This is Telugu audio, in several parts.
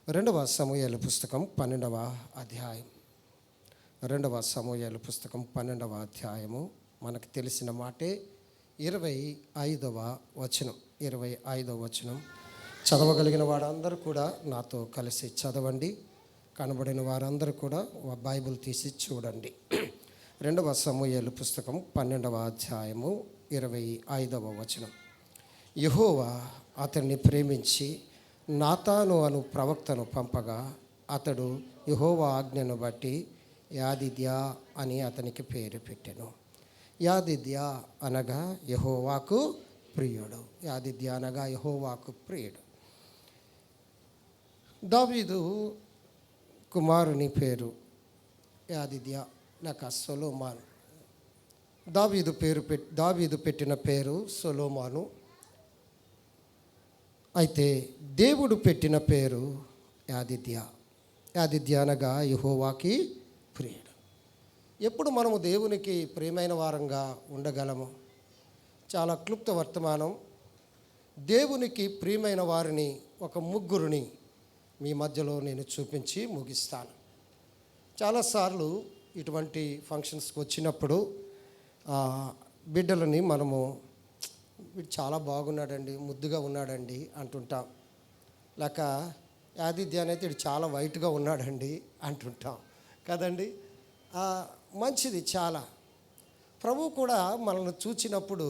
రెండవ సమూయేలు పుస్తకం 12వ అధ్యాయం. రెండవ సమూయేలు పుస్తకం 12వ అధ్యాయము. మనకు తెలిసిన మాటే 25వ వచనం. 25వ వచనం చదవగలిగిన వారందరూ కూడా నాతో కలిసి చదవండి. కనబడిన వారందరూ కూడా బైబిల్ తీసి చూడండి. రెండవ సమూయేలు పుస్తకం 12వ అధ్యాయము 25వ వచనం. యెహోవా అతన్ని ప్రేమించి నాతాను అను ప్రవక్తను పంపగా అతడు యెహోవా ఆజ్ఞను బట్టి యాదిద్యా అని అతనికి పేరు పెట్టెను. యాదిద్యా అనగా యెహోవాకు ప్రియుడు. యాదిద్యా అనగా యెహోవాకు ప్రియుడు. దావీదు కుమారుని పేరు యాదిద్యా లేక సొలొమోను. దావీదు పెట్టిన పేరు సొలొమోను. అయితే దేవుడు పెట్టిన పేరు యాదిద్యా. యాదిద్యా అనగా యెహోవాకి ప్రియుడు. ఎప్పుడు మనము దేవునికి ప్రియమైన వారంగా ఉండగలము? చాలా క్లుప్త వర్తమానం. దేవునికి ప్రియమైన వారిని ఒక ముగ్గురిని మీ మధ్యలో నేను చూపించి ముగిస్తాను. చాలాసార్లు ఇటువంటి ఫంక్షన్స్కి వచ్చినప్పుడు బిడ్డలని మనము వీడు చాలా బాగున్నాడండి, ముద్దుగా ఉన్నాడండి అంటుంటాం. లేక యాదిద్యా అయితే వీడు చాలా వైట్గా ఉన్నాడండి అంటుంటాం కదండి. మంచిది చాలా. ప్రభు కూడా మనల్ని చూచినప్పుడు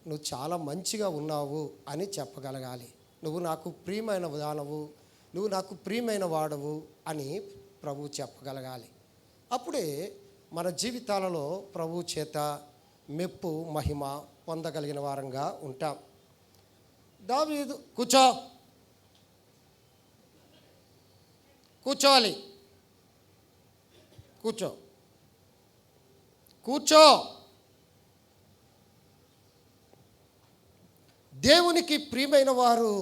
నువ్వు చాలా మంచిగా ఉన్నావు అని చెప్పగలగాలి. నువ్వు నాకు ప్రియమైన దానవు, నువ్వు నాకు ప్రియమైన వాడవు అని ప్రభు చెప్పగలగాలి. అప్పుడే మన జీవితాలలో ప్రభు చేత మెప్పు మహిమ పొందగలిగిన వారంగా ఉంటాం. దావీదు కూర్చోవాలి. కూర్చో. దేవునికి ప్రియమైన వారు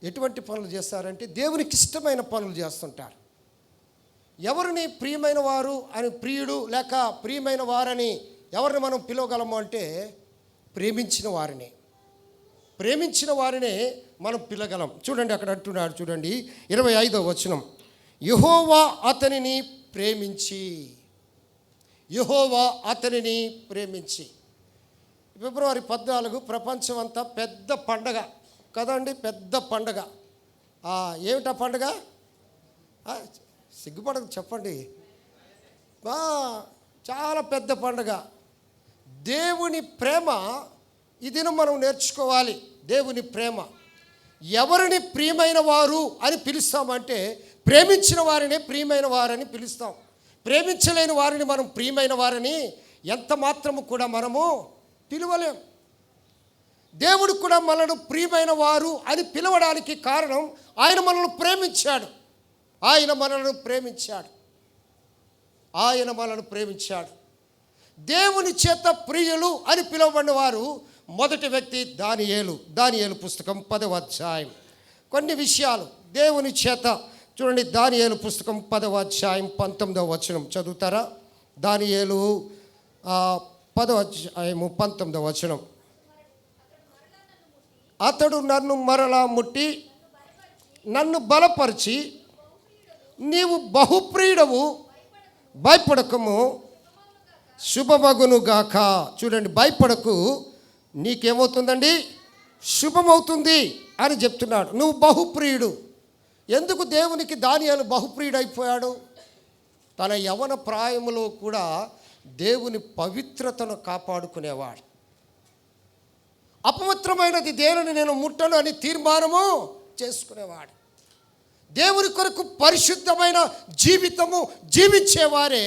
ఎటువంటి పనులు చేస్తారంటే దేవునికి ఇష్టమైన పనులు చేస్తుంటారు. ఎవరిని ప్రియమైన వారు అని ప్రియుడు లేక ప్రియమైన వారని ఎవరిని మనం పిలవగలము అంటే ప్రేమించిన వారినే మనం పిలగలం. చూడండి అక్కడ అంటున్నాడు, చూడండి 25వ వచనం. యెహోవా అతనిని ప్రేమించి. ఫిబ్రవరి 14 ప్రపంచం అంతా పెద్ద పండగ కదండి, పెద్ద పండగ. ఏమిటా పండగ? సిగ్గుపడదు చెప్పండి. చాలా పెద్ద పండగ. దేవుని ప్రేమ ఈ దినం మనం నేర్చుకోవాలి. దేవుని ప్రేమ. ఎవరిని ప్రియమైన వారు అని పిలుస్తామంటే ప్రేమించిన వారిని ప్రియమైన వారని పిలుస్తాం. ప్రేమించలేని వారిని మనం ప్రియమైన వారని ఎంత మాత్రము కూడా మనము పిలవలేం. దేవుడు కూడా మనల్ని ప్రియమైన వారు అని పిలవడానికి కారణం ఆయన మనల్ని ప్రేమించాడు. దేవుని చేత ప్రియులు అని పిలువబడిన వారు మొదటి వ్యక్తి దానియేలు పుస్తకం 10వ అధ్యాయం. కొన్ని విషయాలు దేవుని చేత చూడండి. దానియేలు పుస్తకం 10వ అధ్యాయం 19వ వచనం చదువుతారా? దానియేలు 10వ అధ్యాయము 19వ వచనం. అతడు నన్ను మరలా ముట్టి నన్ను బలపరిచి నీవు బహుప్రియుడవు, భయపడకము, శుభమగును గాక. చూడండి, భయపడకు, నీకేమవుతుందండి? శుభమవుతుంది అని చెప్తున్నాడు. నువ్వు బహుప్రియుడు. ఎందుకు దేవునికి దానియేలు బహుప్రియుడు అయిపోయాడు? తన యవ్వన ప్రాయములో కూడా దేవుని పవిత్రతను కాపాడుకునేవాడు. అపవిత్రమైనది దేనిని నేను ముట్టను అని తీర్మానము చేసుకునేవాడు. దేవుని కొరకు పరిశుద్ధమైన జీవితము జీవించేవారే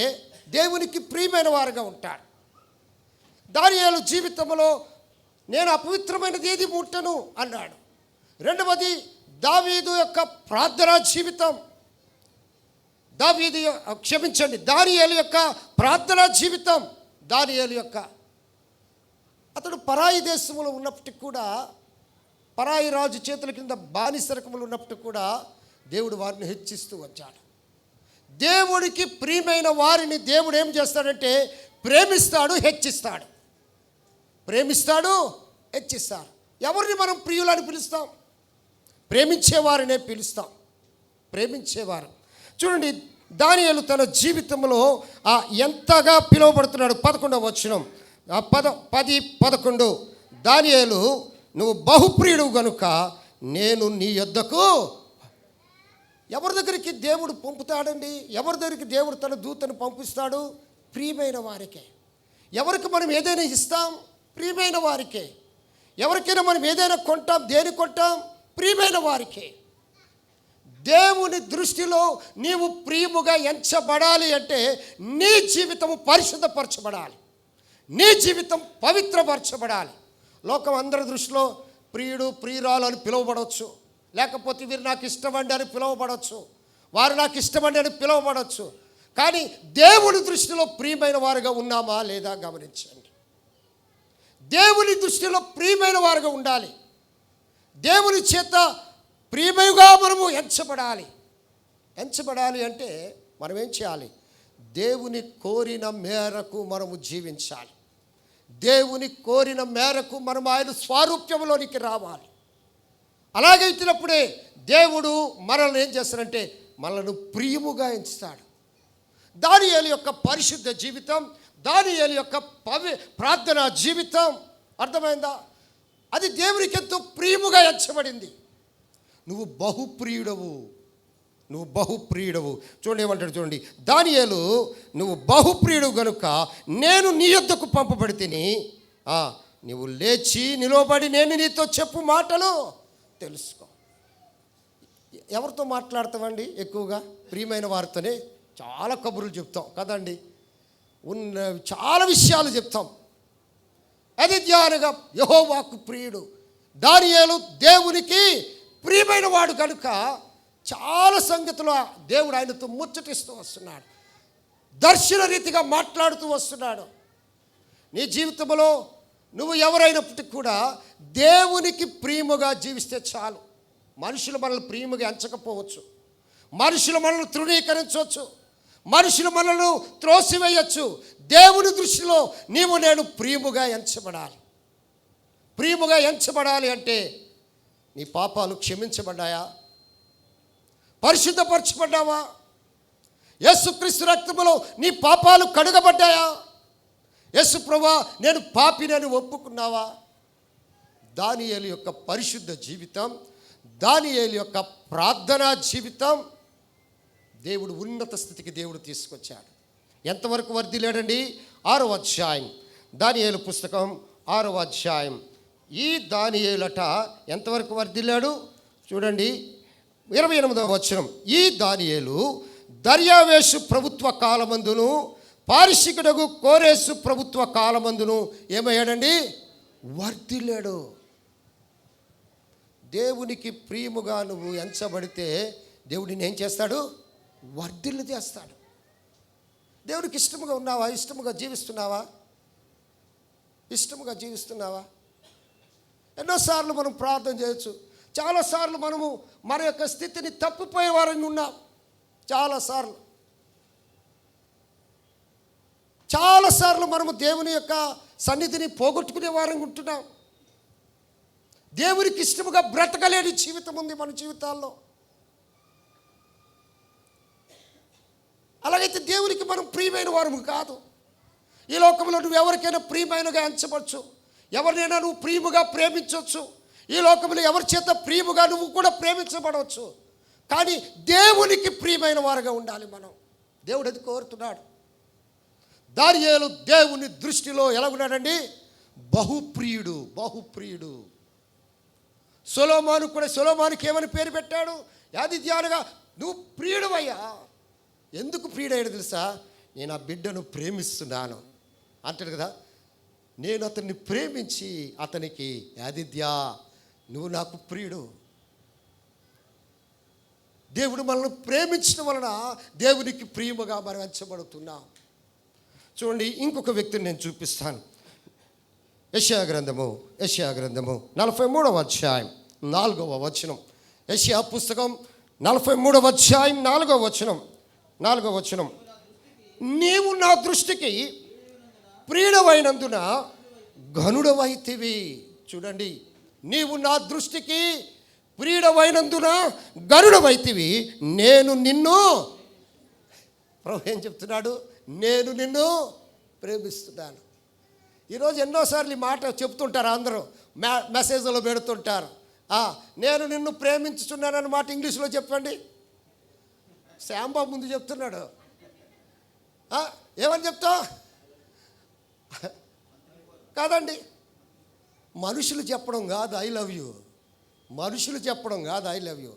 దేవునికి ప్రియమైన వారుగా ఉంటారు. దానియేలు జీవితంలో నేను అపవిత్రమైనది ఏది ముట్టను అన్నాడు. రెండవది దావీదు యొక్క ప్రార్థనా జీవితం. దానియేలు యొక్క ప్రార్థనా జీవితం. అతడు పరాయి దేశంలో ఉన్నప్పటికీ కూడా, పరాయి రాజు చేతుల కింద బానిసరకములు ఉన్నప్పటికీ కూడా దేవుడు వారిని హెచ్చిస్తూ వచ్చాడు. దేవుడికి ప్రియమైన వారిని దేవుడు ఏం చేస్తాడంటే ప్రేమిస్తాడు, హెచ్చిస్తాడు. ఎవరిని మనం ప్రియులని పిలుస్తాం? ప్రేమించేవారినే పిలుస్తాం, ప్రేమించేవారు. చూడండి, దానియేలు తన జీవితంలో ఎంతగా పిలువబడుతున్నాడు. 11వ వచనం, 10-11. దానియేలు, నువ్వు బహుప్రియుడు గనుక నేను నీ యొద్దకు. ఎవరి దగ్గరికి దేవుడు పంపుతాడండి? ఎవరి దగ్గరికి దేవుడు తన దూతను పంపిస్తాడు? ప్రియమైన వారికే. ఎవరికి మనం ఏదైనా ఇస్తాం? ప్రియమైన వారికే. ఎవరికైనా మనం ఏదైనా కొంటాం? దేని కొంటాం? ప్రియమైన వారికే. దేవుని దృష్టిలో నీవు ప్రియముగా ఎంచబడాలి అంటే నీ జీవితము పరిశుద్ధపరచబడాలి, నీ జీవితం పవిత్రపరచబడాలి. లోకం అందరి దృష్టిలో ప్రియుడు ప్రియురాలు అని పిలువబడవచ్చు, లేకపోతే వీరు నాకు ఇష్టమండి అని పిలువబడవచ్చు, వారు నాకు ఇష్టమండి అని పిలువబడవచ్చు. కానీ దేవుని దృష్టిలో ప్రియమైన వారుగా ఉన్నామా లేదా గమనించండి. దేవుని దృష్టిలో ప్రియమైన వారుగా ఉండాలి. దేవుని చేత ప్రియమయుగా మనము ఎంచబడాలి అంటే మనం ఏం చేయాలి? దేవుని కోరిన మేరకు మనము జీవించాలి. దేవుని కోరిన మేరకు మనం ఆయన స్వారూప్యంలోనికి రావాలి. అలాగైతున్నప్పుడే దేవుడు మనల్ని ఏం చేస్తాడంటే మనల్ని ప్రియముగా ఎంచుతాడు. దానియేలు యొక్క పరిశుద్ధ జీవితం, దానియేలు యొక్క ప్రార్థనా జీవితం, అర్థమైందా? అది దేవునికి ఎంతో ప్రియముగా ఎంచబడింది. నువ్వు బహుప్రియుడవు. చూడండి ఏమంటాడు, చూడండి. దానియేలు, నువ్వు బహుప్రియుడు గనుక నేను నీ యొద్దకు పంపబడితిని. నువ్వు లేచి నిలబడి నేను నీతో చెప్పు మాటలు తెలుసుకో. ఎవరితో మాట్లాడతామండి? ఎక్కువగా ప్రియమైన వారితోనే చాలా కబుర్లు చెప్తాం కదండి. చాలా విషయాలు చెప్తాం. అది ధ్యానగా యెహోవాకు ప్రియుడు. దానియేలు దేవునికి ప్రియమైన వాడు కనుక చాలా సంగతులు దేవుడు ఆయనతో ముచ్చటిస్తూ వస్తున్నాడు, దర్శన రీతిగా మాట్లాడుతూ వస్తున్నాడు. నీ జీవితంలో నువ్వు ఎవరైనప్పటికీ కూడా దేవునికి ప్రియముగా జీవిస్తే చాలు. మనుషులు మనల్ని ప్రియముగా ఎంచకపోవచ్చు, మనుషులు మనల్ని తృణీకరించవచ్చు, మనుషులు మనల్ని త్రోసివేయచ్చు. దేవుని దృష్టిలో నేను ప్రియముగా ఎంచబడాలి. ప్రియముగా ఎంచబడాలి అంటే నీ పాపాలు క్షమించబడ్డాయా? పరిశుద్ధపరచబడ్డావా? యేసుక్రీస్తు రక్తములో నీ పాపాలు కడుగబడ్డాయా? యేసు ప్రభువా నేను పాపినని ఒప్పుకున్నావా? దానియేలు యొక్క పరిశుద్ధ జీవితం, దానియేలు యొక్క ప్రార్థనా జీవితం దేవుడు ఉన్నత స్థితికి దేవుడు తీసుకొచ్చాడు. ఎంతవరకు వర్ధిల్లాడండి? 6వ అధ్యాయం, దానియేలు పుస్తకం 6వ అధ్యాయం. ఈ దానియేలట ఎంతవరకు వర్ధిల్లాడు చూడండి, 28వ వచనం. ఈ దానియేలు దర్యావేషు ప్రభుత్వ కాలమందును పారిషికుడగు కోరేసు ప్రభుత్వ కాలమందును ఏమయ్యాడండి? వర్ధిల్లాడు. దేవునికి ప్రియముగా నువ్వు ఎంచబడితే దేవుడిని ఏం చేస్తాడు? వర్ధిల్లు చేస్తాడు. దేవునికి ఇష్టముగా ఉన్నావా? ఇష్టముగా జీవిస్తున్నావా? ఎన్నోసార్లు మనం ప్రార్థన చేయొచ్చు, చాలాసార్లు మనము మన యొక్క స్థితిని తప్పిపోయే వారిని ఉన్నాం. చాలాసార్లు మనము దేవుని యొక్క సన్నిధిని పోగొట్టుకునే వారిని ఉంటున్నాం. దేవునికి ఇష్టముగా బ్రతకలేని జీవితం ఉంది మన జీవితాల్లో. అలాగైతే దేవునికి మనం ప్రియమైన వారము కాదు. ఈ లోకంలో నువ్వు ఎవరికైనా ప్రియమైనగా ఎంచవచ్చు, ఎవరినైనా నువ్వు ప్రియముగా ప్రేమించవచ్చు. ఈ లోకంలో ఎవరి చేత ప్రియముగా నువ్వు కూడా ప్రేమించబడవచ్చు. కానీ దేవునికి ప్రియమైన వారుగా ఉండాలి మనం. దేవుడు అది కోరుతున్నాడు. దానియేలు దేవుని దృష్టిలో ఎలా ఉన్నాడండి? బహుప్రియుడు. సొలొమోనుకి ఏమని పేరు పెట్టాడు? యాదిద్యాలుగా నువ్వు ప్రియుడువయ్యా. ఎందుకు ప్రియుడయ్యాడు తెలుసా? నేను ఆ బిడ్డను ప్రేమిస్తున్నాను అంటాడు కదా. నేను అతన్ని ప్రేమించి అతనికి, యాదిద్యా నువ్వు నాకు ప్రియుడు. దేవుడు మనల్ని ప్రేమించడం వలన దేవునికి ప్రియముగా మనం ఎంచబడుతున్నాం. చూడండి, ఇంకొక వ్యక్తిని నేను చూపిస్తాను. యెషయా గ్రంథము 43వ అధ్యాయం 4వ వచనం. యెషయా పుస్తకం 43వ అధ్యాయం 4వ వచనం. నీవు నా దృష్టికి ప్రియుడవైనందున ఘనుడవైతివి. చూడండి, నీవు నా దృష్టికి ప్రియుడవైనందున గరుడవైతివి, నేను నిన్ను. ప్రభు ఏం చెప్తున్నాడు? నేను నిన్ను ప్రేమిస్తున్నాను. ఈరోజు ఎన్నోసార్లు ఈ మాట చెప్తుంటారు అందరూ, మెసేజ్లో పెడుతుంటారు. నేను నిన్ను ప్రేమించుచున్నానన్న మాట ఇంగ్లీష్లో చెప్పండి. శ్యాంబాబు ముందు చెప్తున్నాడు. ఏమని చెప్తావు? కాదండి, మనుషులు చెప్పడం కాదు ఐ లవ్ యూ. మనుషులు చెప్పడం కాదు ఐ లవ్ యూ.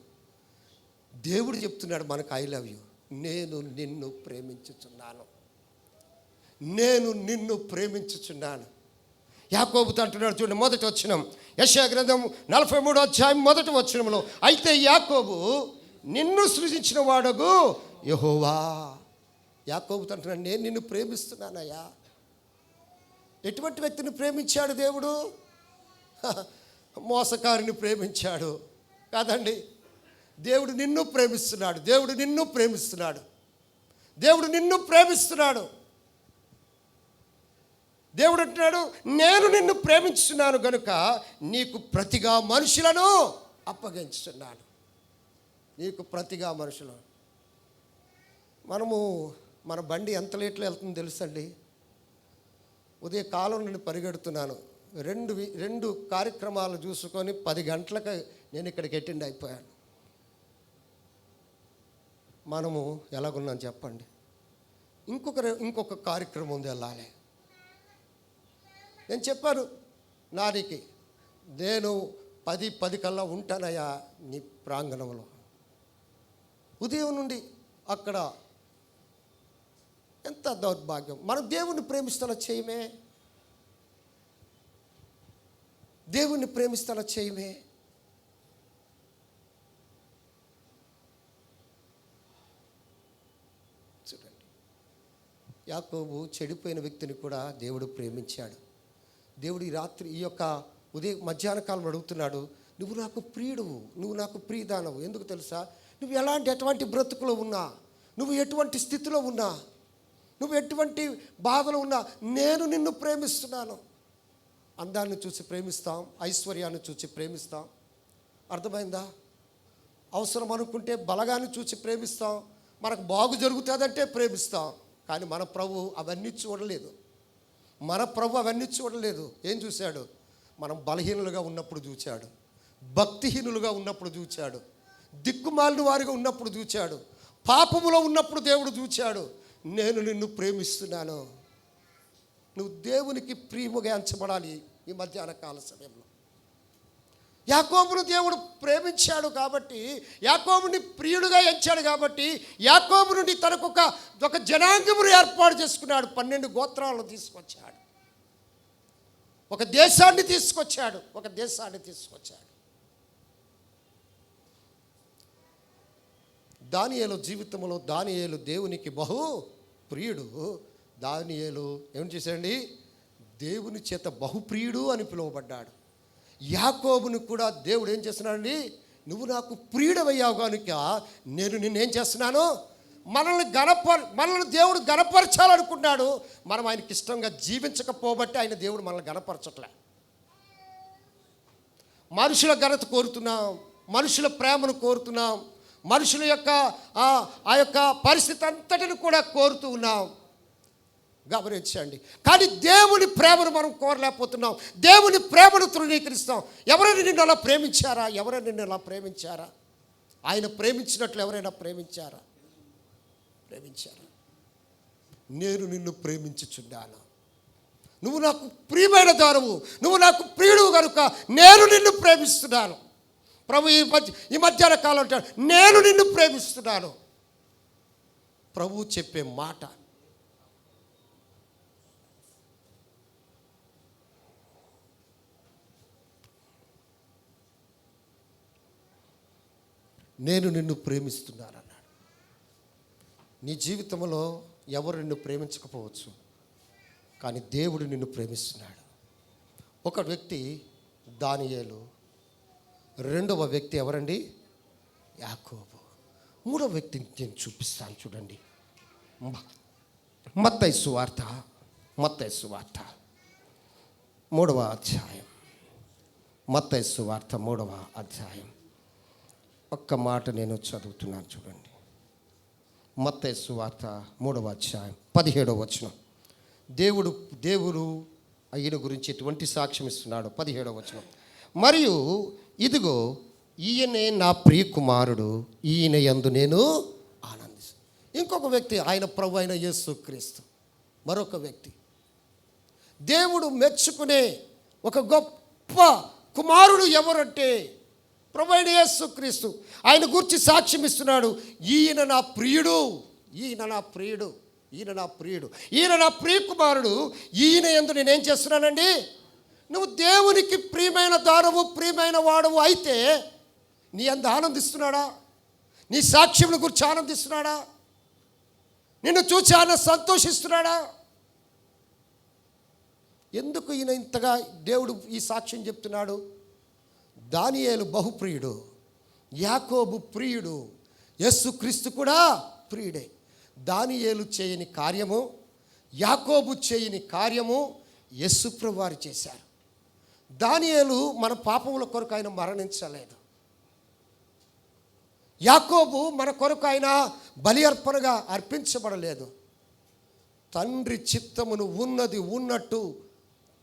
దేవుడు చెప్తున్నాడు మనకు ఐ లవ్ యూ. నేను నిన్ను ప్రేమించుచున్నాను, నేను నిన్ను ప్రేమించుచున్నాను. యాకోబుతో అంటున్నాడు చూడండి, మొదటి వచనం, యెషయా గ్రంథం 43వ అధ్యాయం మొదటి వచనంలో, అయితే యాకోబు నిన్ను సృజించిన వాడగు యెహోవా. యాకోబుతో అంటున్నాడు, నేను నిన్ను ప్రేమిస్తున్నానయ్యా. ఎటువంటి వ్యక్తిని ప్రేమించాడు దేవుడు? మోసకారిని ప్రేమించాడు కాదండి. దేవుడు నిన్ను ప్రేమిస్తున్నాడు, దేవుడు నిన్ను ప్రేమిస్తున్నాడు, దేవుడు నిన్ను ప్రేమిస్తున్నాడు. దేవుడు అంటున్నాడు, నేను నిన్ను ప్రేమించుతున్నాను గనుక నీకు ప్రతిగా మనుషులను అప్పగించుతున్నాను. నీకు ప్రతిగా మనుషులు. మన బండి ఎంత లేట్లో వెళ్తుందో తెలుసండి. ఉదయ కాలం నుండి పరిగెడుతున్నాను. రెండు కార్యక్రమాలు చూసుకొని 10 గంటలకు నేను ఇక్కడికి అటెండ్ అయిపోయాను. మనము ఎలాగున్నాం చెప్పండి? ఇంకొక కార్యక్రమం ఉంది, వెళ్ళాలి. నేను చెప్పాను నానికి, నేను 10 కల్లా ఉంటానయ్యా నీ ప్రాంగణంలో. ఉదయం నుండి అక్కడ. ఎంత దౌర్భాగ్యం! మనం దేవుణ్ణి ప్రేమిస్తానో చేయమే, దేవుణ్ణి ప్రేమిస్తానో చేయమే. చూడండి, యాకోబు చెడిపోయిన వ్యక్తిని కూడా దేవుడు ప్రేమించాడు. దేవుడు ఈ రాత్రి ఈ యొక్క మధ్యాహ్న కాలం అడుగుతున్నాడు, నువ్వు నాకు ప్రియుడువు, నువ్వు నాకు ప్రియదానవు. ఎందుకు తెలుసా? నువ్వు ఎటువంటి బ్రతుకులో ఉన్నా, నువ్వు ఎటువంటి స్థితిలో ఉన్నా, నువ్వు ఎటువంటి బాధలో ఉన్నా, నేను నిన్ను ప్రేమిస్తున్నాను. అందాన్ని చూసి ప్రేమిస్తాం, ఐశ్వర్యాన్ని చూసి ప్రేమిస్తాం. అర్థమైందా? అవసరం అనుకుంటే బలగాన్ని చూసి ప్రేమిస్తాం, మనకు బాగు జరుగుతుందంటే ప్రేమిస్తాం. కానీ మన ప్రభు అవన్నీ చూడలేదు. మన ప్రభు అవన్నీ చూడలేదు. ఏం చూశాడు? మనం బలహీనులుగా ఉన్నప్పుడు చూశాడు, భక్తిహీనులుగా ఉన్నప్పుడు చూశాడు, దిక్కుమాలిన వారిగా ఉన్నప్పుడు చూశాడు, పాపములో ఉన్నప్పుడు దేవుడు చూశాడు. నేను నిన్ను ప్రేమిస్తున్నాను. నువ్వు దేవునికి ప్రియముగా ఎంచబడాలి. ఈ మధ్యాహ్న కాల సమయంలో యాకోబును దేవుడు ప్రేమించాడు కాబట్టి, యాకోబుని ప్రియుడుగా ఎంచాడు కాబట్టి, యాకోబు నుండి తనకు ఒక జనాంగమును ఏర్పాటు చేసుకున్నాడు. 12 గోత్రాలను తీసుకొచ్చాడు, ఒక దేశాన్ని తీసుకొచ్చాడు. దానియేలు జీవితంలో దానియేలు దేవునికి బహు ప్రియుడు. దానియేలు ఏం చేశాడండి? దేవుని చేత బహుప్రియుడు అని పిలువబడ్డాడు. యాకోబును కూడా దేవుడు ఏం చేస్తున్నాడండి? నువ్వు నాకు ప్రియుడవయ్యావు కనుక నేను నిన్నేం చేస్తున్నాను? మనల్ని దేవుడు గణపరచాలనుకున్నాడు. మనం ఆయనకి ఇష్టంగా జీవించకపోబట్టి ఆయన దేవుడు మనల్ని గణపరచట్లే. మనుషుల ఘనత కోరుతున్నాం, మనుషుల ప్రేమను కోరుతున్నాం, మనుషుల యొక్క ఆ యొక్క పరిస్థితి అంతటిని కూడా కోరుతూ ఉన్నాం. గమనించండి. కానీ దేవుని ప్రేమను మనం కోరలేకపోతున్నాం, దేవుని ప్రేమను తృణీకరిస్తాం. ఎవరైనా నిన్ను అలా ప్రేమించారా? ఆయన ప్రేమించినట్లు ఎవరైనా ప్రేమించారా? నేను నిన్ను ప్రేమించుచున్నాను, నువ్వు నాకు ప్రియమైన దానవు, నువ్వు నాకు ప్రియుడు కనుక నేను నిన్ను ప్రేమిస్తున్నాను. ప్రభు ఈ మధ్యాహ్న కాలం అంటాడు, నేను నిన్ను ప్రేమిస్తున్నాను. ప్రభు చెప్పే మాట. నేను నిన్ను ప్రేమిస్తున్నాను అన్నాడు. నీ జీవితంలో ఎవరు నిన్ను ప్రేమించకపోవచ్చు, కానీ దేవుడు నిన్ను ప్రేమిస్తున్నాడు. ఒక వ్యక్తి దానియేలు, రెండవ వ్యక్తి ఎవరండి? యాకోబు. మూడవ వ్యక్తిని నేను చూపిస్తాను చూడండి. మత్తయి సువార్త 3వ అధ్యాయం. మత్తయి సువార్త 3వ అధ్యాయం ఒక్క మాట నేను చదువుతున్నాను చూడండి. మత్తయి సువార్త 3వ అధ్యాయం 17వ వచనం. దేవుడు ఈయన గురించి ఎటువంటి సాక్ష్యం ఇస్తున్నాడు? 17వ వచనం. మరియు ఇదిగో ఈయనే నా ప్రియ కుమారుడు, ఈయన యందు నేను ఆనందిస్తాను. ఇంకొక వ్యక్తి ఆయన ప్రభు అయిన యేసుక్రీస్తు. మరొక వ్యక్తి దేవుడు మెచ్చుకునే ఒక గొప్ప కుమారుడు ఎవరంటే ప్రభు అయిన యేసుక్రీస్తు. ఆయన గురించి సాక్ష్యం ఇస్తున్నాడు. ఈయన నా ప్రియుడు, ఈయన నా ప్రియుడు, ఈయన నా ప్రియుడు, ఈయన నా ప్రియ కుమారుడు, ఈయన యందు నేనేం చేస్తున్నానండి? నువ్వు దేవునికి ప్రియమైన దానవు, ప్రియమైన వాడవు అయితే నీ అందు ఆనందిస్తున్నాడా? నీ సాక్ష్యం గురించి ఆనందిస్తున్నాడా? నిన్ను చూసి ఆయన సంతోషిస్తున్నాడా? ఎందుకు ఈయన ఇంతగా దేవుడు ఈ సాక్ష్యం చెప్తున్నాడు? దానియేలు బహుప్రియుడు, యాకోబు ప్రియుడు, యేసుక్రీస్తు కూడా ప్రియుడే. దానియేలు చేయని కార్యము, యాకోబు చేయని కార్యము యేసుప్రభు వారు చేశారు. దానియేలు మన పాపముల కొరకు ఆయన మరణించలేదు. యాకోబు మన కొరకు ఆయన బలి అర్పణగా అర్పించబడలేదు. తండ్రి చిత్తమును ఉన్నది ఉన్నట్టు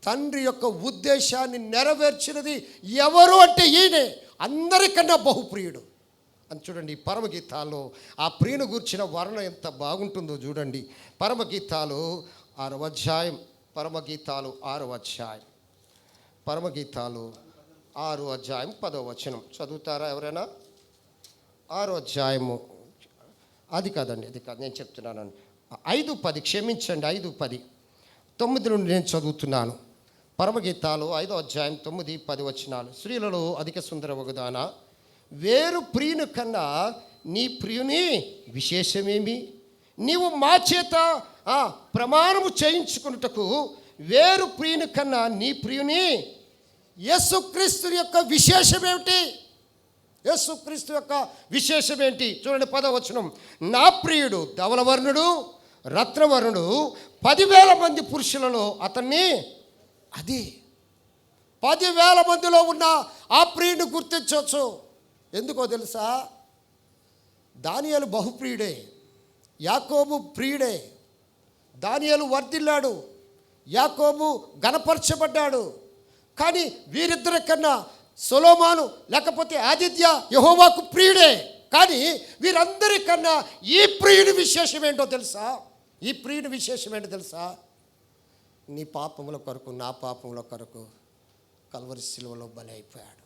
తండ్రి యొక్క ఉద్దేశాన్ని నెరవేర్చినది ఎవరు అంటే ఈయనే. అందరికన్నా బహుప్రియుడు అని చూడండి. పరమగీతాల్లో ఆ ప్రియుని గూర్చిన వర్ణన ఎంత బాగుంటుందో చూడండి. పరమగీతాలు 6వ అధ్యాయం, పరమగీతాలు 6వ అధ్యాయం, పరమగీతాలు 6వ అధ్యాయం 10వ వచనం చదువుతారా ఎవరైనా? 6వ అధ్యాయము, అది కాదు నేను చెప్తున్నాను. 5:10, క్షమించండి, 5:10, 9 నుండి నేను చదువుతున్నాను. పరమగీతాలు 5వ అధ్యాయం 9, 10 వచనాలు. స్త్రీలలో అధిక సుందర వగుదానా, వేరు ప్రియుని కన్నా నీ ప్రియుని విశేషమేమి? నీవు మా చేత ప్రమాణము చేయించుకున్నటకు వేరు ప్రియుని కన్నా నీ ప్రియుని యేసుక్రీస్తు యొక్క విశేషమేమిటి? యేసుక్రీస్తు యొక్క విశేషం ఏంటి? చూడండి 10వ వచనం. నా ప్రియుడు ధవలవర్ణుడు, రత్నవర్ణుడు, 10,000 మంది పురుషులలో అతన్ని, అది 10,000 మందిలో ఉన్న ఆ ప్రియుడిని గుర్తించవచ్చు. ఎందుకో తెలుసా? దానియేలు బహుప్రియుడే, యాకోబు ప్రియుడే. దానియేలు వర్ధిల్లాడు, యాకోబు గణపరచబడ్డాడు. కానీ వీరిద్దరి కన్నా సొలొమోను లేకపోతే ఆదిత్య యెహోవాకు ప్రియుడే. కానీ వీరందరికన్నా ఈ ప్రియుడి విశేషం ఏంటో తెలుసా? ఈ ప్రియుడి విశేషం ఏంటో తెలుసా? నీ పాపముల కొరకు, నా పాపముల కొరకు కల్వరి శిలువలో బలి అయిపోయాడు.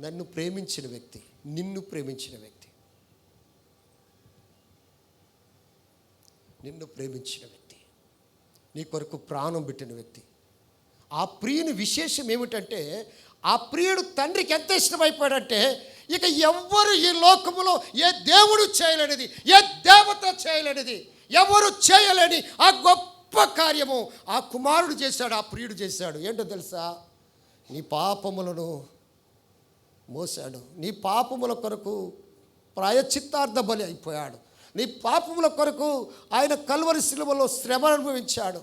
నన్ను ప్రేమించిన వ్యక్తి, నిన్ను ప్రేమించిన వ్యక్తి, నిన్ను ప్రేమించిన వ్యక్తి, నీ కొరకు ప్రాణం పెట్టిన వ్యక్తి. ఆ ప్రియుని విశేషం ఏమిటంటే, ఆ ప్రియుడు తండ్రికి ఎంత ఇష్టమైపోయాడంటే ఇక ఎవ్వరు ఈ లోకములో ఏ దేవుడు చేయలేనిది, ఏ దేవత చేయలేనిది, ఎవరు చేయలేని ఆ గొప్ప కార్యము ఆ కుమారుడు చేశాడు, ఆ ప్రియుడు చేశాడు. ఏంటో తెలుసా? నీ పాపములను మోసాడు. నీ పాపముల కొరకు ప్రాయశ్చిత్తార్థ బలి అయిపోయాడు. నీ పాపముల కొరకు ఆయన కల్వరి శిలువలో శ్రమ అనుభవించాడు.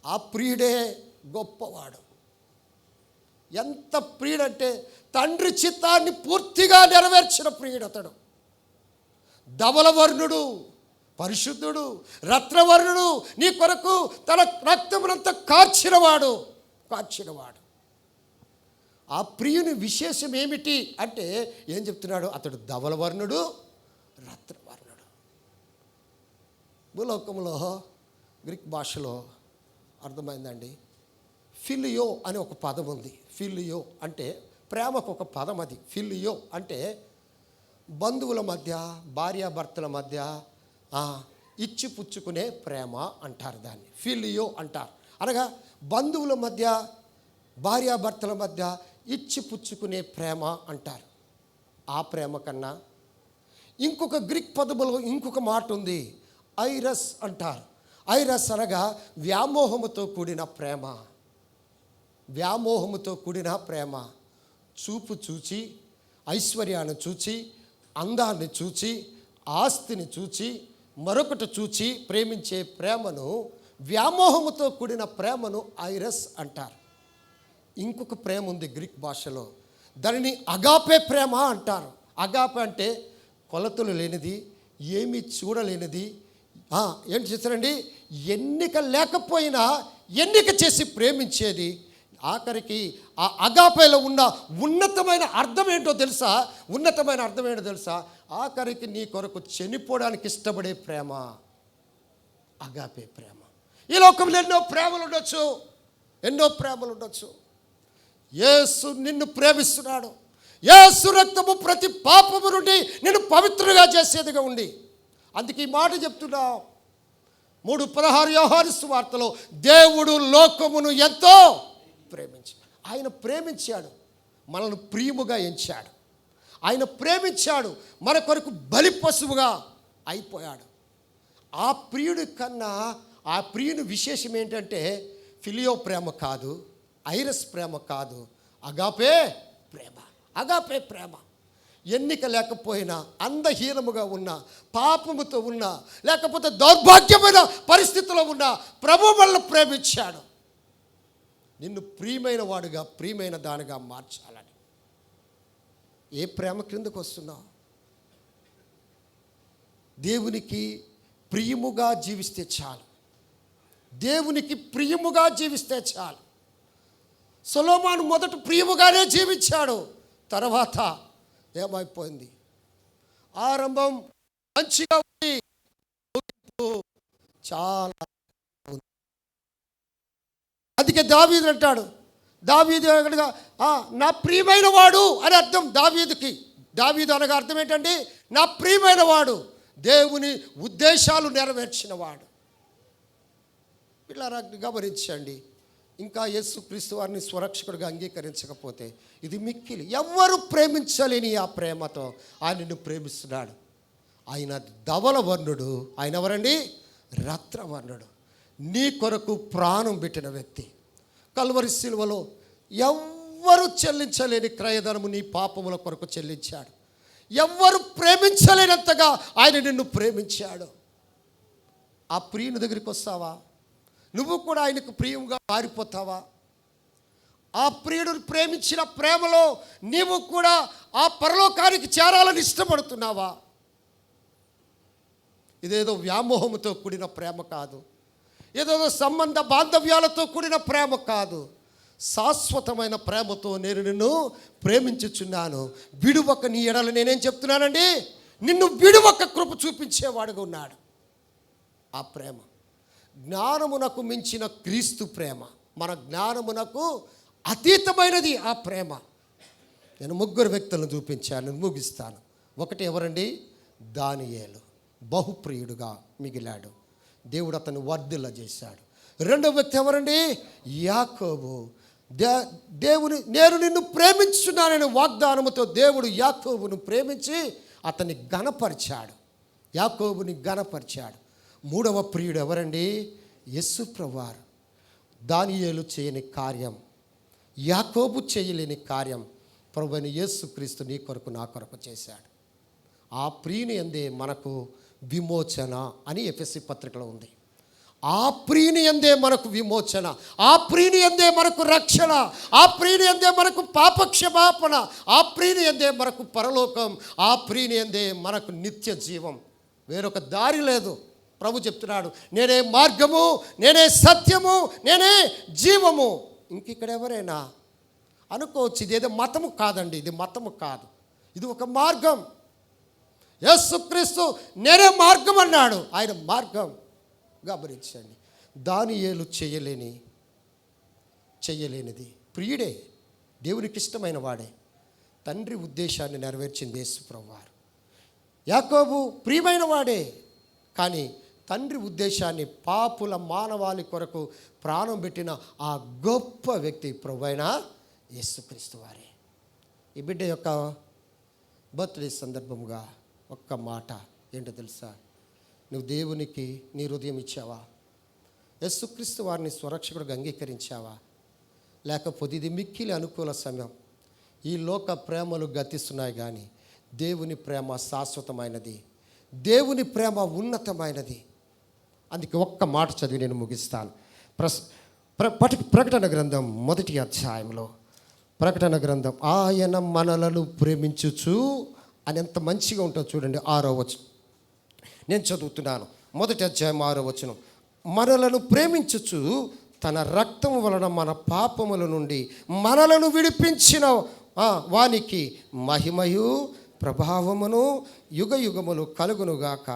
ఆ ప్రియుడే గొప్పవాడు. ఎంత ప్రియుడంటే తండ్రి చిత్తాన్ని పూర్తిగా నెరవేర్చిన ప్రియుడు అతడు. ధవలవర్ణుడు, పరిశుద్ధుడు, రత్నవర్ణుడు, నీ కొరకు తన రక్తమునంతా కార్చినవాడు. ఆ ప్రియుని విశేషం ఏమిటి అంటే ఏం చెప్తున్నాడు? అతడు ధవలవర్ణుడు, రత్నవర్ణుడు. భూలోకంలో గ్రీక్ భాషలో అర్థమైందండి. ఫిలియో అని ఒక పదం ఉంది. ఫిలియో అంటే ప్రేమకు ఒక పదం. అది ఫిలియో అంటే బంధువుల మధ్య, భార్యాభర్తల మధ్య ఇచ్చిపుచ్చుకునే ప్రేమ అంటారు దాన్ని. ఫిలియో అంటారు. అనగా బంధువుల మధ్య, భార్యాభర్తల మధ్య ఇచ్చిపుచ్చుకునే ప్రేమ అంటారు. ఆ ప్రేమ కన్నా ఇంకొక గ్రీక్ పదములో ఇంకొక మాట ఉంది, ఐరస్ అంటారు. ఐరస్ అనగా వ్యామోహముతో కూడిన ప్రేమ. వ్యామోహముతో కూడిన ప్రేమ. చూపు చూచి, ఐశ్వర్యాన్ని చూచి, అందాన్ని చూచి, ఆస్తిని చూచి, మరొకటి చూచి ప్రేమించే ప్రేమను, వ్యామోహముతో కూడిన ప్రేమను ఐరస్ అంటారు. ఇంకొక ప్రేమ ఉంది గ్రీక్ భాషలో, దానిని అగాపే ప్రేమ అంటారు. అగాపే అంటే కొలతలు లేనిది, ఏమీ చూడలేనిది. ఏంటి చేస్తారండి, ఎన్నిక లేకపోయినా ఎన్నిక చేసి ప్రేమించేది. ఆఖరికి ఆ అగాపేలో ఉన్న ఉన్నతమైన అర్థం ఏంటో తెలుసా? ఉన్నతమైన అర్థం ఏంటో తెలుసా? ఆఖరికి నీ కొరకు చనిపోవడానికి ఇష్టపడే ప్రేమ అగాపే ప్రేమ. ఈ లోకంలో ఎన్నో ప్రేమలు ఉండొచ్చు, ఎన్నో ప్రేమలు ఉండొచ్చు. యేసు నిన్ను ప్రేమిస్తున్నాడు. యేసు రక్తము ప్రతి పాపము నుండి నిన్ను పవిత్రంగా చేసేదిగా ఉంది. అందుకే ఈ మాట చెప్తున్నా. 3:16 యోహాను సువార్తలో దేవుడు లోకమును ఎంతో ఆయన ప్రేమించాడు, మనల్ని ప్రియముగా ఎంచాడు. ఆయన ప్రేమించాడు, మన కొరకు బలి పశువుగా అయిపోయాడు. ఆ ప్రియుడి కన్నా ఆ ప్రియుని విశేషం ఏంటంటే ఫిలియో ప్రేమ కాదు, ఐరస్ ప్రేమ కాదు, అగాపే ప్రేమ. అగాపే ప్రేమ. ఎన్నిక లేకపోయినా, అందహీనముగా ఉన్నా, పాపముతో ఉన్నా, లేకపోతే దౌర్భాగ్యమైన పరిస్థితిలో ఉన్నా ప్రభు మనల్ని ప్రేమించాడు. నిన్ను ప్రియమైన వాడుగా, ప్రియమైన దానిగా మార్చాలని. ఏ ప్రేమ క్రిందకు వస్తున్నావు? దేవునికి ప్రియముగా జీవిస్తే చాలు. దేవునికి ప్రియముగా జీవిస్తే చాలు. సొలొమోను మొదట ప్రియముగానే జీవించాడు, తర్వాత ఏమైపోయింది? ఆరంభం మంచిగా ఉంది, చాలా ఉంది. అందుకే దావీదు అంటాడు, దావీదు అనగా నా ప్రియమైన వాడు అని అర్థం దావీదుకి. దావీదు అనగా అర్థం ఏంటండి? నా ప్రియమైన వాడు, దేవుని ఉద్దేశాలు నెరవేర్చిన వాడు. ఇలా గమనించండి. ఇంకా యేసుక్రీస్తు వారిని స్వరక్షకుడిగా అంగీకరించకపోతే ఇది మిక్కిలి. ఎవ్వరు ప్రేమించలేని ఆ ప్రేమతో ఆయన నిన్ను ప్రేమిస్తున్నాడు. ఆయన ధవలవర్ణుడు. ఆయన ఎవరండి? రత్నవర్ణుడు. నీ కొరకు ప్రాణం పెట్టిన వ్యక్తి. కల్వరి శిలువలో ఎవ్వరు చెల్లించలేని క్రయధనము నీ పాపముల కొరకు చెల్లించాడు. ఎవ్వరు ప్రేమించలేనంతగా ఆయన నిన్ను ప్రేమించాడు. ఆ ప్రియుని దగ్గరికి వస్తావా? నువ్వు కూడా ఆయనకు ప్రియంగా మారిపోతావా? ఆ ప్రియుడు ప్రేమించిన ప్రేమలో నీవు కూడా ఆ పరలోకానికి చేరాలని ఇష్టపడుతున్నావా? ఇదేదో వ్యామోహంతో కూడిన ప్రేమ కాదు, ఏదేదో సంబంధ బాంధవ్యాలతో కూడిన ప్రేమ కాదు. శాశ్వతమైన ప్రేమతో నేను నిన్ను ప్రేమించుచున్నాను. విడువక నీ ఎడల నేనేం చెప్తున్నానండి? నిన్ను విడువక కృప చూపించేవాడుగా ఉన్నాడు. ఆ ప్రేమ జ్ఞానమునకు మించిన క్రీస్తు ప్రేమ. మన జ్ఞానమునకు అతీతమైనది ఆ ప్రేమ. నేను 3 వ్యక్తులను చూపించాను, ముగిస్తాను. ఒకటి ఎవరండి? దానియేలు. బహుప్రియుడుగా మిగిలాడు, దేవుడు అతను వర్ధిల్ల చేశాడు. రెండవ వ్యక్తి ఎవరండి? యాకోబు. నేను నిన్ను ప్రేమించున్నానని వాగ్దానముతో దేవుడు యాకోబును ప్రేమించి అతన్ని ఘనపరిచాడు, యాకోబుని ఘనపరిచాడు. మూడవ ప్రియుడు ఎవరండి? యేసు ప్రభువారు. దానియేలు చేయని కార్యం, యాకోబు చేయలేని కార్యం ప్రభువైన యేసుక్రీస్తు నీ కొరకు నా కొరకు చేశాడు. ఆ ప్రియుని యందే మనకు విమోచన అని ఎఫెసీ పత్రికలో ఉంది. ఆ ప్రియుని యందే మనకు విమోచన, ఆ ప్రియుని యందే మనకు రక్షణ, ఆ ప్రియుని యందే మనకు పాపక్షమాపణ, ఆ ప్రియుని యందే మనకు పరలోకం, ఆ ప్రియుని యందే మనకు నిత్య జీవం. వేరొక దారి లేదు. ప్రభు చెప్తున్నాడు, నేనే మార్గము, నేనే సత్యము, నేనే జీవము. ఇంకిక్కడ ఎవరైనా అనుకోవచ్చు ఇదేదో మతము కాదండి, ఇది మతము కాదు, ఇది ఒక మార్గం. యేసుక్రీస్తు నేనే మార్గం అన్నాడు, ఆయన మార్గం. గమనించండి, దానియేలు చేయలేనిది ప్రియుడే, దేవునికి ఇష్టమైన వాడే, తండ్రి ఉద్దేశాన్ని నెరవేర్చింది యేసు ప్రభువారు. యాకోబు ప్రియమైన వాడే, కానీ తండ్రి ఉద్దేశాన్ని పాపుల మానవాళి కొరకు ప్రాణం పెట్టిన ఆ గొప్ప వ్యక్తి ప్రభువైన యేసుక్రీస్తు వారే. ఈ బిడ్డ యొక్క బర్త్డే సందర్భంగా ఒక్క మాట ఏంటో తెలుసా? నువ్వు దేవునికి నీ హృదయం ఇచ్చావా? యేసుక్రీస్తు వారిని స్వరక్షకుడిగా అంగీకరించావా? లేకపోతే ఇది మిక్కిలి అనుకూల సమయం. ఈ లోక ప్రేమలు గతిస్తున్నాయి, కానీ దేవుని ప్రేమ శాశ్వతమైనది, దేవుని ప్రేమ ఉన్నతమైనది. అందుకే ఒక్క మాట చదివి నేను ముగిస్తాను. ప్రకటన గ్రంథం 1వ అధ్యాయంలో ప్రకటన గ్రంథం, ఆయన మనలను ప్రేమించుచు అని ఎంత మంచిగా ఉంటుందో చూడండి. 6వ వచనం నేను చదువుతున్నాను. మొదటి అధ్యాయం 6వ వచనం. మనలను ప్రేమించుచు తన రక్తం వలన మన పాపముల నుండి మనలను విడిపించిన వానికి మహిమయు ప్రభావమును యుగ యుగములు కలుగునుగాక.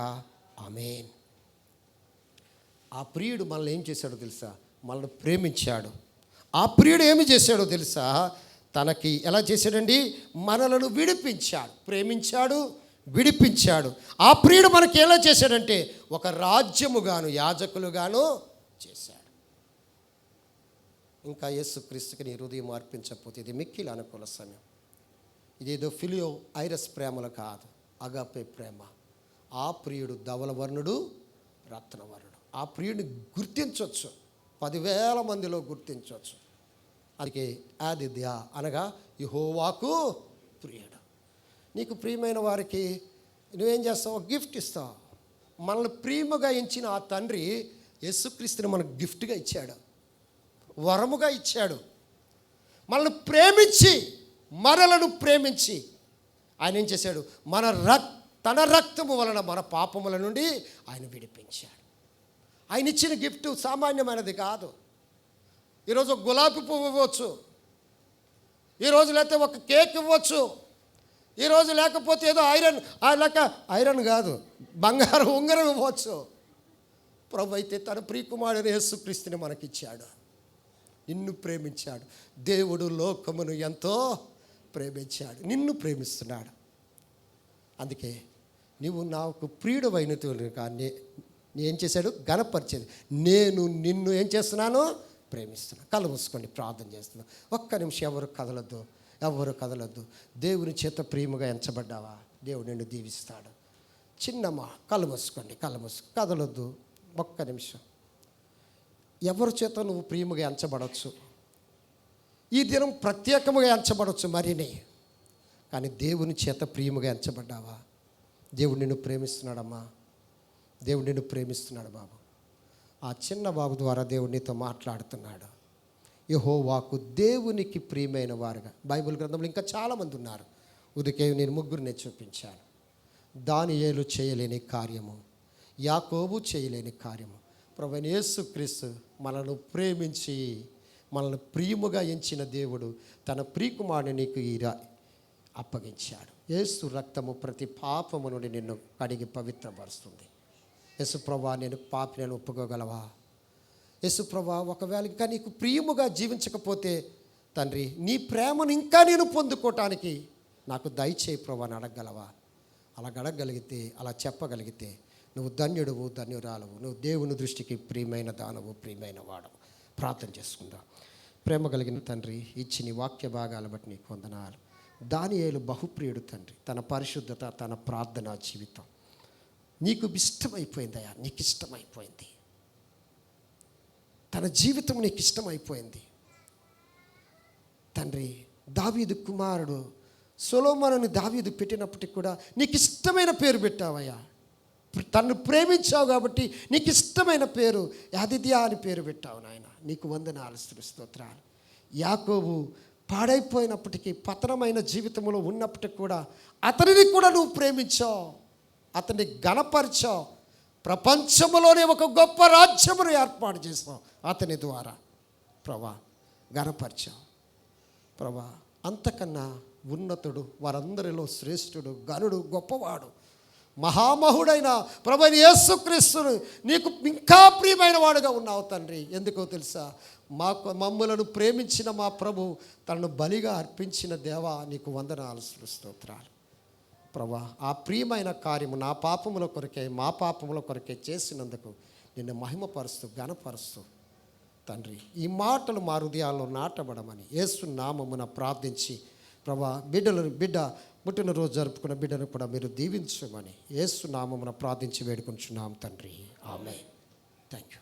ఆమేన్. ఆ ప్రియుడు మనల్ని ఏం చేశాడో తెలుసా? మనల్ని ప్రేమించాడు. ఆ ప్రియుడు ఏమి చేశాడో తెలుసా? తనకి ఎలా చేశాడండి? మనలను విడిపించాడు. ప్రేమించాడు, విడిపించాడు. ఆ ప్రియుడు మనకి ఎలా చేశాడంటే ఒక రాజ్యముగాను యాజకులుగాను చేశాడు. ఇంకా యేసుక్రీస్తుకి నీ హృదయం అర్పించకపోతే ఇది మిక్కిలి అనుకూల సమయం. ఇదేదో ఫిలియో ఐరస్ ప్రేమలు కాదు, అగాపే ప్రేమ. ఆ ప్రియుడు ధవలవర్ణుడు, రత్నవర్ణుడు. ఆ ప్రియుడిని గుర్తించవచ్చు, 10,000 మందిలో గుర్తించవచ్చు. అందుకే ఆదిత్య అనగా యెహోవాకు ప్రియుడు. నీకు ప్రియమైన వారికి నువ్వేం చేస్తావు? గిఫ్ట్ ఇస్తావు. మనల్ని ప్రియముగా ఎంచిన ఆ తండ్రి యేసుక్రీస్తుని మనకు గిఫ్ట్గా ఇచ్చాడు, వరముగా ఇచ్చాడు. మనల్ని ప్రేమించి, మనలను ప్రేమించి ఆయన ఏం చేశాడు? తన రక్తము వలన మన పాపముల నుండి ఆయన విడిపించాడు. ఆయన ఇచ్చిన గిఫ్ట్ సామాన్యమైనది కాదు. ఈరోజు ఒక గులాబీ పువ్వు ఇవ్వచ్చు, ఈరోజు లేకపోతే ఒక కేక్ ఇవ్వచ్చు, ఈరోజు లేకపోతే ఏదో ఐరన్ కాదు, బంగారం ఉంగరం ఇవ్వచ్చు. ప్రభు అయితే తన ప్రియకుమారుడు యేసుక్రీస్తుని మనకిచ్చాడు. నిన్ను ప్రేమించాడు. దేవుడు లోకమును ఎంతో ప్రేమించాడు, నిన్ను ప్రేమిస్తున్నాడు. అందుకే నీవు నాకు ప్రియుడు అయినటువంటి కానీ ఏం చేశాడు? గణపరిచేది. నేను నిన్ను ఏం చేస్తున్నాను? ప్రేమిస్తున్నాను. కళ్ళు మూసుకోండి, ప్రార్థన చేస్తున్నాను. ఒక్క నిమిషం ఎవరు కదలొద్దు. దేవుని చేత ప్రియముగా ఎంచబడ్డావా? దేవుడు నిన్ను దీవిస్తాడు. చిన్నమ్మా, కళ్ళు మూసుకోండి, కదలొద్దు. ఒక్క నిమిషం. ఎవరి చేత నువ్వు ప్రియముగా ఎంచబడవచ్చు? ఈ దినం ప్రత్యేకముగా ఎంచబడవచ్చు మరిని, కానీ దేవుని చేత ప్రియముగా ఎంచబడ్డావా? దేవుడు నిన్ను ప్రేమిస్తున్నాడమ్మా, దేవుడు నిన్ను ప్రేమిస్తున్నాడు బాబు. ఆ చిన్న బాబు ద్వారా దేవుడు నీతో మాట్లాడుతున్నాడు. యెహోవాకు దేవునికి ప్రియమైన వారుగా. బైబిల్ గ్రంథంలో ఇంకా చాలామంది ఉన్నారు. ఉదకే నేను ముగ్గురిని చూపించాను. దానియేలు చేయలేని కార్యము, యాకోబు చేయలేని కార్యము ప్రభువైన యేసుక్రీస్తు మనల్ని ప్రేమించి మనల్ని ప్రియముగా ఎంచిన దేవుడు తన ప్రియకుమారుని నీకు అప్పగించాడు. యేసు రక్తము ప్రతి పాపము నుండి నిన్ను కడిగి పవిత్రపరుస్తుంది. యేసు ప్రభువా, నేను పాపిని ఒప్పుకోగలవా? యేసు ప్రభువా, ఒకవేళ ఇంకా నీకు ప్రియముగా జీవించకపోతే తండ్రి, నీ ప్రేమను ఇంకా నేను పొందుకోవటానికి నాకు దయచేయి ప్రభువా అని అడగగలవా? అలా అడగగలిగితే, అలా చెప్పగలిగితే నువ్వు ధన్యుడువు, ధన్యురాలువు. నువ్వు దేవుని దృష్టికి ప్రియమైన దానవు, ప్రియమైన వాడవు. ప్రార్థన చేసుకుందాం. ప్రేమ కలిగిన తండ్రి, ఇచ్చి నీ వాక్య భాగాల బట్టి నీకు వందనాలు. దానియేలు బహుప్రియుడు తండ్రి. తన పరిశుద్ధత, తన ప్రార్థనా జీవితం నీకు ఇష్టమైపోయిందయ్యా. నీకు ఇష్టమైపోయింది. తన జీవితం నీకు ఇష్టమైపోయింది తండ్రి. దావీదు కుమారుడు సొలొమోనుని దావీదు పెట్టినప్పటికి కూడా నీకు ఇష్టమైన పేరు పెట్టావయ్యా. తను ప్రేమించావు కాబట్టి నీకు ఇష్టమైన పేరు యాదిద్యా అని పేరు పెట్టావు నాయన. నీకు వందనాలు, స్తోత్రాలు. యాకోబు పాడైపోయినప్పటికీ, పతనమైన జీవితంలో ఉన్నప్పటికీ కూడా అతనిని కూడా నువ్వు ప్రేమించావు, అతన్ని గణపరిచావు. ప్రపంచంలోనే ఒక గొప్ప రాజ్యమును ఏర్పాటు చేసావు అతని ద్వారా. ప్రభా, గణపరిచావు ప్రభా. అంతకన్నా ఉన్నతుడు, వారందరిలో శ్రేష్ఠుడు, గనుడు, గొప్పవాడు, మహామహుడైన ప్రభువైన యేసుక్రీస్తును నీకు ఇంకా ప్రియమైన వాడుగా ఉన్నావు తండ్రి. ఎందుకో తెలుసా? మమ్ములను ప్రేమించిన మా ప్రభు తనను బలిగా అర్పించిన దేవా, నీకు వందనాలు, స్తోత్రాలు ప్రభా. ఆ ప్రియమైన కార్యము నా పాపముల కొరకే, మా పాపముల కొరకే చేసినందుకు నిన్ను మహిమపరుస్తూ, ఘనపరుస్తూ తండ్రి, ఈ మాటలు మా హృదయాల్లో నాటబడమని యేసు నామమున ప్రార్థించి ప్రభా, బిడ్డ పుట్టినరోజు జరుపుకున్న బిడ్డను కూడా మీరు దీవించమని యేసు నామమున ప్రార్థించి వేడుకుంటున్నాం తండ్రి. ఆమేన్. Thank you.